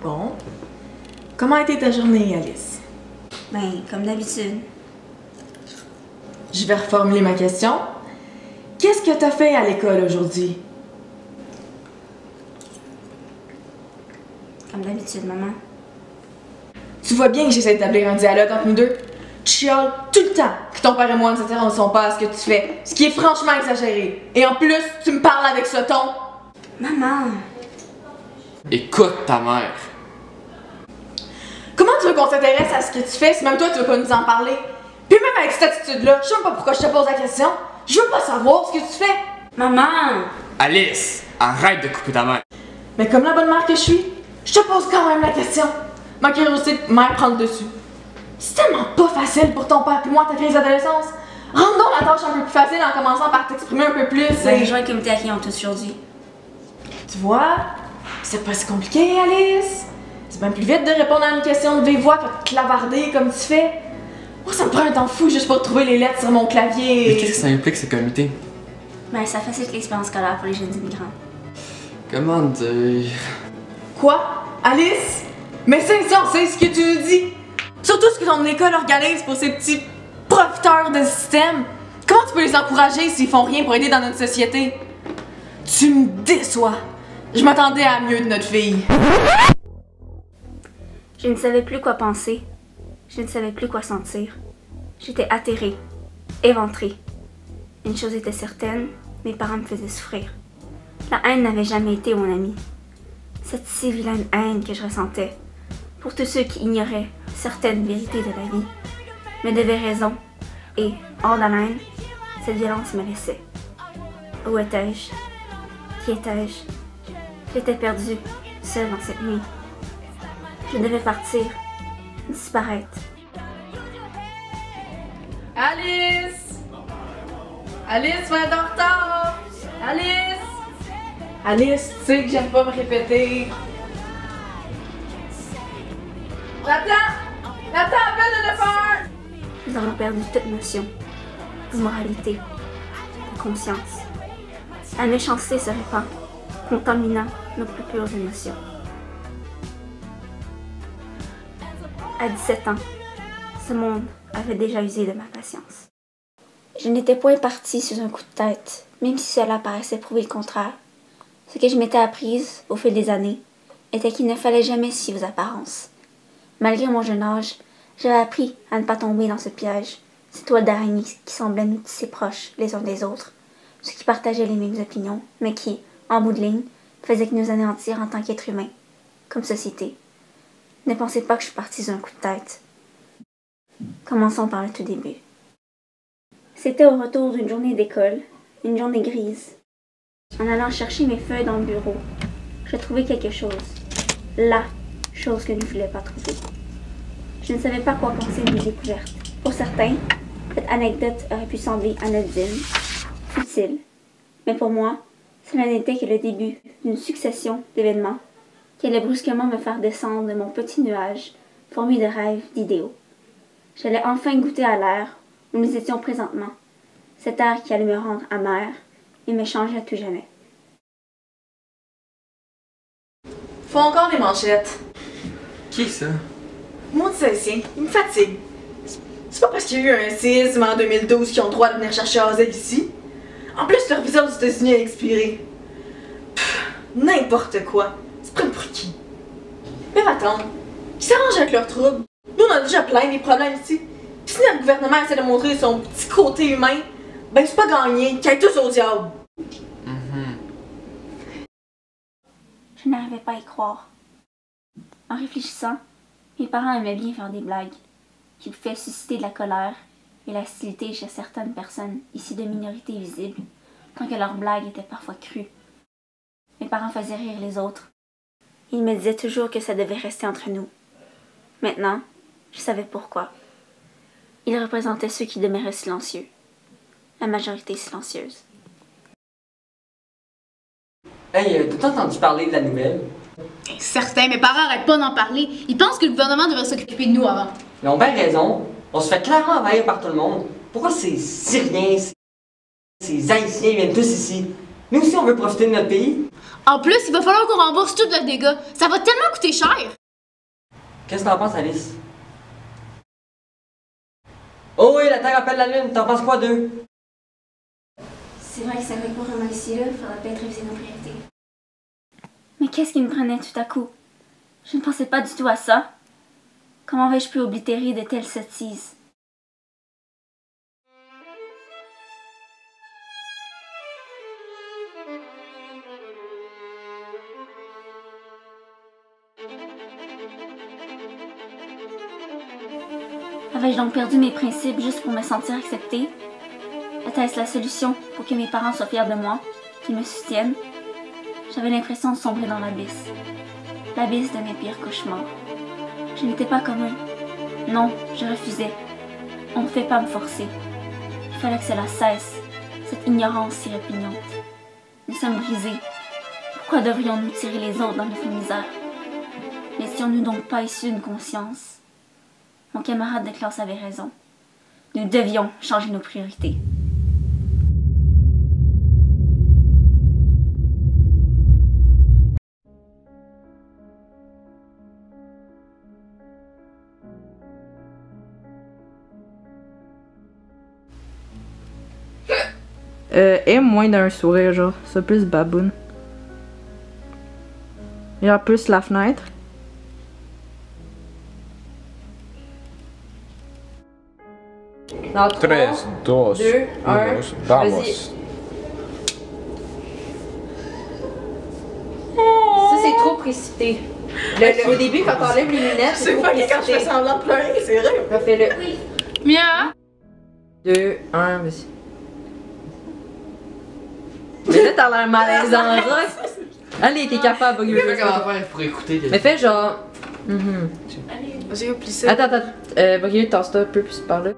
Bon. Comment a été ta journée, Alice? Ben, comme d'habitude. Je vais reformuler ma question. Qu'est-ce que t'as fait à l'école aujourd'hui? Comme d'habitude, maman. Tu vois bien que j'essaie d'établir un dialogue entre nous deux. Tu chiales tout le temps que ton père et moi ne s'intéressons pas à ce que tu fais, ce qui est franchement exagéré. Et en plus, tu me parles avec ce ton. Maman! Écoute ta mère. Comment tu veux qu'on s'intéresse à ce que tu fais si même toi tu veux pas nous en parler? Puis même avec cette attitude-là, je sais même pas pourquoi je te pose la question. Je veux pas savoir ce que tu fais. Maman! Alice, arrête de couper ta mère. Mais comme la bonne mère que je suis, je te pose quand même la question. Ma curiosité de mère prend le dessus. C'est tellement pas facile pour ton père et moi ta crise d'adolescence. Rends donc la tâche un peu plus facile en commençant par t'exprimer un peu plus Ben, et... je vois le comité à qui on tous aujourd'hui. Tu vois, c'est pas si compliqué, Alice. C'est bien plus vite de répondre à une question de vive voix que de clavarder comme tu fais. Moi, ça me prend un temps fou juste pour trouver les lettres sur mon clavier. Mais qu'est-ce que ça implique ce comité? Ben, ça facilite l'expérience scolaire pour les jeunes immigrants. Comment dire? Quoi? Alice? Mais c'est ça, c'est ce que tu nous dis. Surtout ce que ton école organise pour ces petits profiteurs de système. Comment tu peux les encourager s'ils font rien pour aider dans notre société? Tu me déçois. Je m'attendais à mieux de notre fille. Je ne savais plus quoi penser. Je ne savais plus quoi sentir. J'étais atterrée, éventrée. Une chose était certaine, mes parents me faisaient souffrir. La haine n'avait jamais été mon amie. Cette si vilaine haine que je ressentais, pour tous ceux qui ignoraient certaines vérités de la vie, me devaient raison, et, hors d'haleine, cette violence me laissait. Où étais-je? Qui étais-je? J'étais perdue, seule dans cette nuit. Je devais partir, disparaître. Alice! Alice, va être en retard! Alice! Alice, tu sais que j'aime pas me répéter. J'attends! J'attends à peine de le faire! Nous avons perdu toute notion de moralité, de conscience. La méchanceté se répand, contaminant nos plus pures émotions. À 17 ans, ce monde avait déjà usé de ma patience. Je n'étais point partie sur un coup de tête, même si cela paraissait prouver le contraire. Ce que je m'étais apprise, au fil des années, était qu'il ne fallait jamais se fier aux apparences. Malgré mon jeune âge, j'avais appris à ne pas tomber dans ce piège, ces toiles d'araignée qui semblaient nous tisser proches les uns des autres, ceux qui partageaient les mêmes opinions, mais qui, en bout de ligne, faisaient que nous anéantir en tant qu'êtres humains, comme société. Ne pensez pas que je suis partie d'un coup de tête. Commençons par le tout début. C'était au retour d'une journée d'école, une journée grise. En allant chercher mes feuilles dans le bureau, je trouvais quelque chose. La chose que je ne voulais pas trouver. Je ne savais pas quoi penser de mes découvertes. Pour certains, cette anecdote aurait pu sembler anodine, futile. Mais pour moi, cela n'était que le début d'une succession d'événements qui allait brusquement me faire descendre de mon petit nuage formé de rêves, d'idéaux. J'allais enfin goûter à l'air où nous étions présentement, cet air qui allait me rendre amère et me changer à tout jamais. Faut encore des manchettes. Qui ça? Moi, de Célestien, il me fatigue. C'est pas parce qu'il y a eu un séisme en 2012 qu'ils ont le droit de venir chercher Hazel ici. En plus, leur visa aux États-Unis a expiré. N'importe quoi. C'est prêt pour qui? Mais va-t'en. Ils s'arrangent avec leurs troubles. Nous, on a déjà plein des problèmes ici. Puis si notre gouvernement essaie de montrer son petit côté humain, ben c'est pas gagné, qu'ils aillent tous au diable. Je n'arrivais pas à y croire. En réfléchissant, mes parents aimaient bien faire des blagues qui pouvaient susciter de la colère et la hostilité chez certaines personnes issues de minorités visibles, tant que leurs blagues étaient parfois crues. Mes parents faisaient rire les autres. Ils me disaient toujours que ça devait rester entre nous. Maintenant, je savais pourquoi. Ils représentaient ceux qui demeuraient silencieux, la majorité silencieuse. Hey, t'as entendu parler de la nouvelle? Certain, mes parents arrêtent pas d'en parler. Ils pensent que le gouvernement devrait s'occuper de nous avant. Ils ont bien raison. On se fait clairement envahir par tout le monde. Pourquoi ces Syriens, ces Haïtiens viennent tous ici? Nous aussi, on veut profiter de notre pays. En plus, il va falloir qu'on rembourse tout le dégât. Ça va tellement coûter cher. Qu'est-ce que t'en penses, Alice? Oh oui, la Terre appelle la Lune. T'en penses quoi d'eux? C'est vrai que ça fait pas vraiment ici, là. Faudrait peut-être réviser nos priorités. Mais qu'est-ce qui me prenait tout à coup? Je ne pensais pas du tout à ça. Comment aurais-je pu oblitérer de telles sottises? Avais-je donc perdu mes principes juste pour me sentir acceptée? Était-ce la solution pour que mes parents soient fiers de moi, qu'ils me soutiennent? J'avais l'impression de sombrer dans l'abysse. L'abysse de mes pires cauchemars. Je n'étais pas comme eux. Non, je refusais. On ne fait pas me forcer. Il fallait que cela cesse, cette ignorance si répugnante. Nous sommes brisés. Pourquoi devrions-nous tirer les autres dans notre misère? N'étions-nous donc pas issus d'une conscience? Mon camarade de classe avait raison. Nous devions changer nos priorités. Et moins d'un sourire, genre. C'est plus baboune. Il y a plus la fenêtre. Dans 3, 2, 2, 1, vamos. Ça, c'est trop précipité. Au début, quand t'enlèves les lunettes, c'est trop précipité. Quand je fais semblant de pleurer, c'est vrai. Refais-le. Oui. Mia! 2, 1, vas-y. Mais là, t'as l'air malaisant, genre. Allez, t'es capable, Buggy. Je sais comment faire pour écouter. Mais fais genre. Vas-y, plie ça. Attends, Buggy, tasse-toi un peu plus par là.